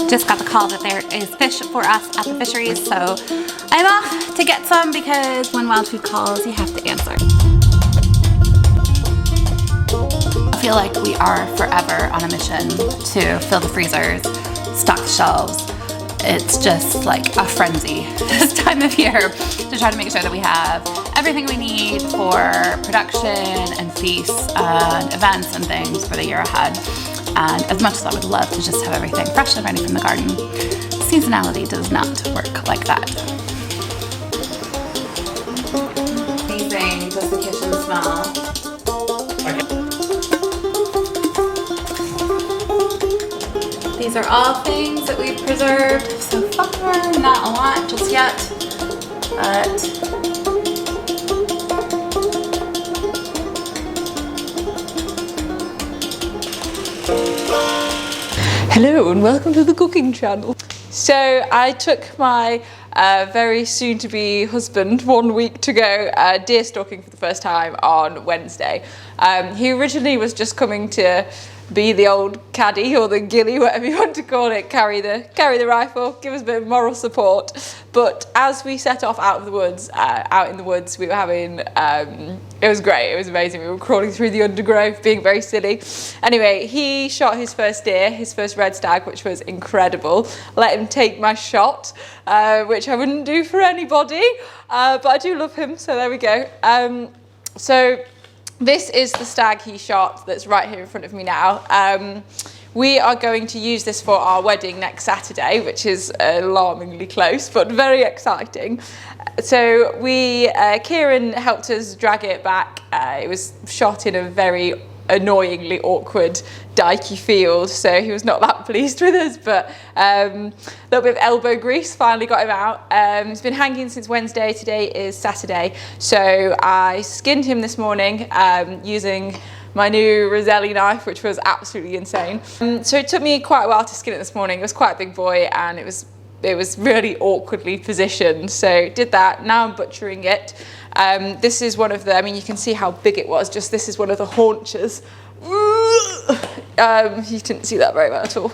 Just got the call that there is fish for us at the fisheries, so I'm off to get some because when Wild Food calls, you have to answer. I feel like we are forever on a mission to fill the freezers, stock the shelves. It's just like a frenzy this time of year to try to make sure that we have everything we need for production and feasts and events and things for the year ahead. And as much as I would love to just have everything fresh and ready from the garden, seasonality does not work like that. Amazing, does the kitchen smell? These are all things that we've preserved so far, not a lot just yet, but hello and welcome to the cooking channel. So I took my very soon to be husband 1 week to go deer stalking for the first time on Wednesday. He originally was just coming to be the old caddy or the ghillie, whatever you want to call it, carry the rifle, give us a bit of moral support. But as we set off out in the woods, we were having, it was great, it was amazing. We were crawling through the undergrowth, being very silly. Anyway, he shot his first deer, his first red stag, which was incredible. Let him take my shot, which I wouldn't do for anybody, but I do love him, so there we go. So this is the stag he shot that's right here in front of me now. We are going to use this for our wedding next Saturday, which is alarmingly close, but very exciting. So Kieran helped us drag it back. It was shot in a very annoyingly awkward dikey field, so he was not that pleased with us, but a little bit of elbow grease finally got him out. He's been hanging since Wednesday. Today is Saturday, so I skinned him this morning using my new Roselli knife, which was absolutely insane. So it took me quite a while to skin it this morning. It was quite a big boy and it was really awkwardly positioned, so did that. Now I'm butchering it. This is one of the, I mean, you can see how big it was, just this is one of the haunches. You didn't see that very well at all.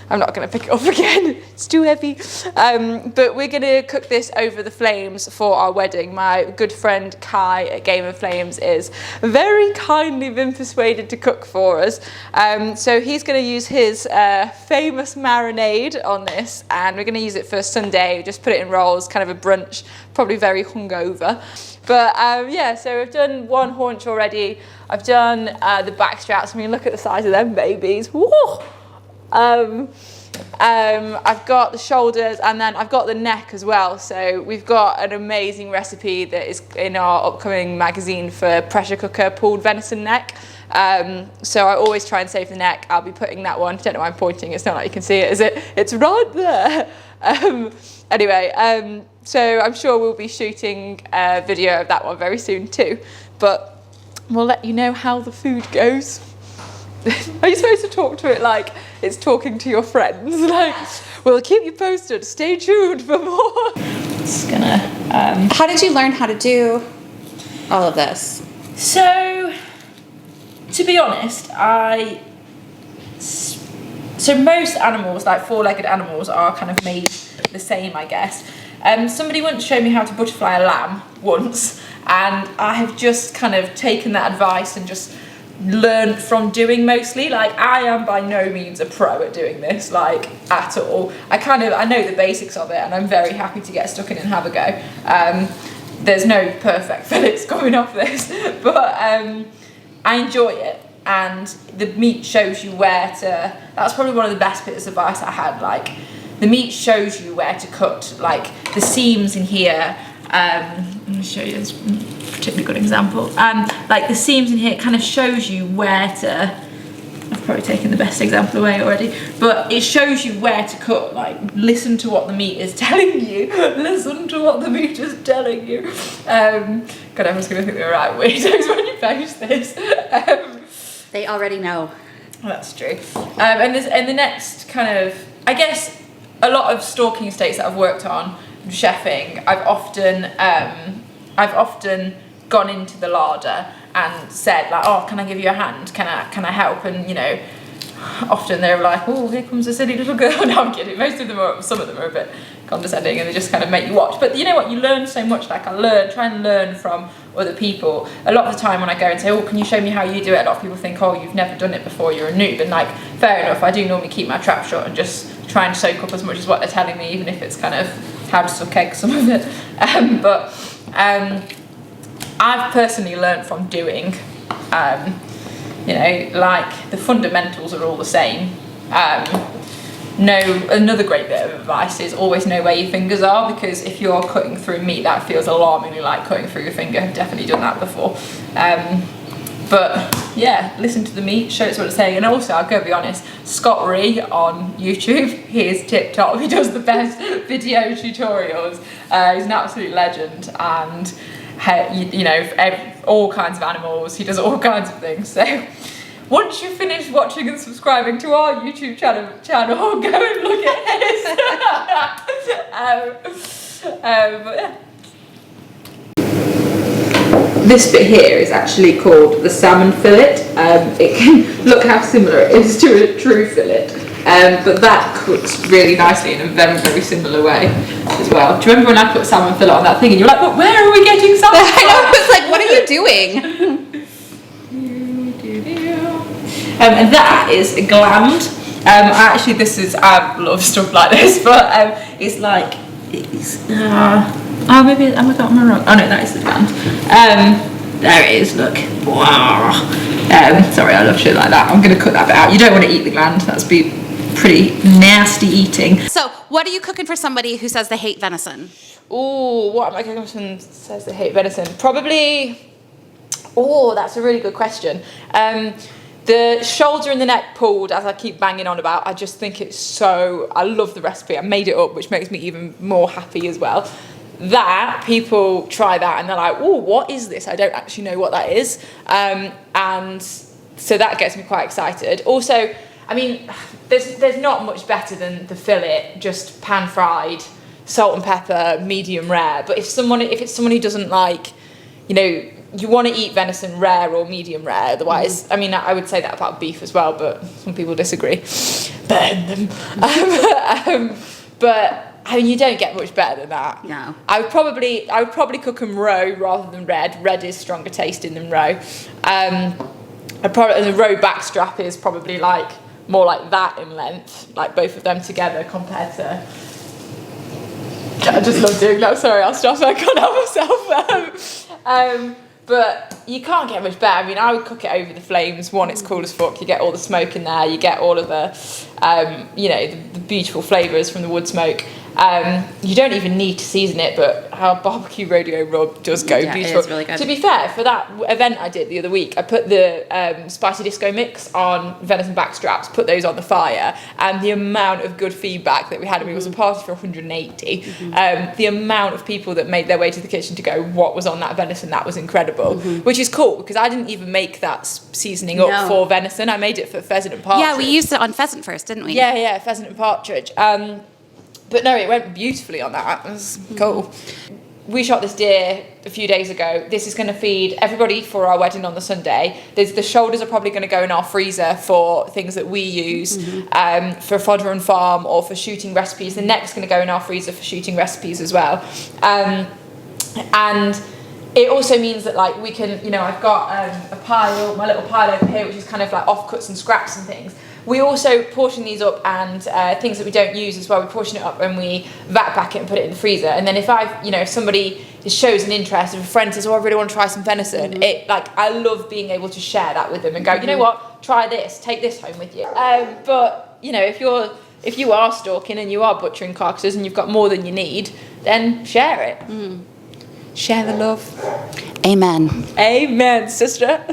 I'm not going to pick it up again, it's too heavy. But we're going to cook this over the flames for our wedding. My good friend Kai at Game of Flames is very kindly been persuaded to cook for us. So he's going to use his famous marinade on this, and we're going to use it for Sunday, just put it in rolls, kind of a brunch, probably very hungover. But yeah, so we've done one haunch already. I've done the back straps. I mean, look at the size of them babies. Whoa! I've got the shoulders and then I've got the neck as well. So we've got an amazing recipe that is in our upcoming magazine for pressure cooker pulled venison neck. So I always try and save the neck. I'll be putting that one. Don't know why I'm pointing. It's not like you can see it, is it? It's right there. Anyway, so I'm sure we'll be shooting a video of that one very soon too. But we'll let you know how the food goes. Are you supposed to talk to it like it's talking to your friends? Like, we'll keep you posted. Stay tuned for more. Just gonna. How did you learn how to do all of this? So, to be honest, so most animals, like four-legged animals, are kind of made the same, I guess. Somebody once showed me how to butterfly a lamb once, and I have just kind of taken that advice and just learned from doing mostly. Like, I am by no means a pro at doing this, like, at all. I know the basics of it, and I'm very happy to get stuck in and have a go. There's no perfect fillets coming off this, but I enjoy it, and the meat shows you where to. That's probably one of the best bits of advice I had. Like, the meat shows you where to cut, like the seams in here. I'm going to show you this particularly good example. Like the seams in here kind of shows you where to. I've probably taken the best example away already, but it shows you where to cut. Like, listen to what the meat is telling you. Listen to what the meat is telling you. God, everyone's going to think we're right weirdos when you post this. They already know. That's true. And the next kind of, I guess, a lot of stalking estates that I've worked on, chefing, I've often gone into the larder and said, like, oh, can I give you a hand? Can I help? And, you know, often they're like, oh, here comes a silly little girl. No, I'm kidding. Most of them are, some of them are a bit condescending and they just kind of make you watch. But you know what? You learn so much. Like try and learn from other people. A lot of the time when I go and say, oh, can you show me how you do it? A lot of people think, oh, you've never done it before, you're a noob. And like, fair enough, I do normally keep my trap shut and just try and soak up as much as what they're telling me, even if it's kind of how to suck eggs, some of it. I've personally learned from doing. You know, like the fundamentals are all the same. Another great bit of advice is always know where your fingers are, because if you're cutting through meat, that feels alarmingly like cutting through your finger. I've definitely done that before. But yeah, listen to the meat, show it's what it's saying. And also, I'll go be honest, Scott Ree on YouTube, he is tip top. He does the best video tutorials. He's an absolute legend, and you know, all kinds of animals. He does all kinds of things. So once you finish watching and subscribing to our YouTube channel, go and look at his. But yeah. This bit here is actually called the salmon fillet. It can look how similar it is to a true fillet, but that cooks really nicely in a very, very similar way as well. Do you remember when I put salmon fillet on that thing and you're like, but where are we getting salmon from? I know, it's like, what are you doing? And that is a gland. Actually, I love stuff like this, but it's like, maybe, am I wrong? Oh no, that is the gland. There it is, look. Wow. Sorry, I love shit like that. I'm going to cut that bit out. You don't want to eat the gland, that's be pretty nasty eating. So, what are you cooking for somebody who says they hate venison? Ooh, what am I cooking for someone who says they hate venison? Probably, that's a really good question. The shoulder and the neck pulled, as I keep banging on about, I just think it's so, I love the recipe. I made it up, which makes me even more happy as well. That, people try that and they're like, oh, what is this? I don't actually know what that is. And so that gets me quite excited. Also, I mean, there's not much better than the fillet, just pan fried, salt and pepper, medium rare. But if it's someone who doesn't like, you know, you want to eat venison rare or medium rare, otherwise, I mean, I would say that about beef as well, but some people disagree. Burn them. But I mean, you don't get much better than that. No. I would probably cook them roe rather than red. Red is stronger tasting than roe. The roe backstrap is probably like more like that in length, like both of them together compared to. I just love doing that. Sorry, I'll stop. I can't help myself. But you can't get much better. I mean, I would cook it over the flames. One, it's cool as fuck. You get all the smoke in there. You get all of the, the beautiful flavours from the wood smoke. You don't even need to season it, but our barbecue rodeo rub does go beautiful. It is really good. To be fair, for that event I did the other week, I put the spicy disco mix on venison backstraps, put those on the fire, and the amount of good feedback that we had, I mean, it was a party for 180, the amount of people that made their way to the kitchen to go, what was on that venison, that was incredible, which is cool, because I didn't even make that seasoning up for venison, I made it for pheasant and partridge. Yeah, we used it on pheasant first, didn't we? Yeah, pheasant and partridge. But no, it went beautifully on that. It was cool. We shot this deer a few days ago. This is going to feed everybody for our wedding on the Sunday. The shoulders are probably going to go in our freezer for things that we use, for fodder and farm or for shooting recipes. The neck's going to go in our freezer for shooting recipes as well. And it also means that, like, we can, I've got my little pile over here, which is kind of like offcuts and scraps and things. We also portion these up, and things that we don't use as well, we portion it up and we vat pack it and put it in the freezer. And then if somebody shows an interest, if a friend says, oh, I really want to try some venison, I love being able to share that with them and go, you know what, try this, take this home with you. But, if you are stalking and you are butchering carcasses and you've got more than you need, then share it. Share the love. Amen. Amen, sister.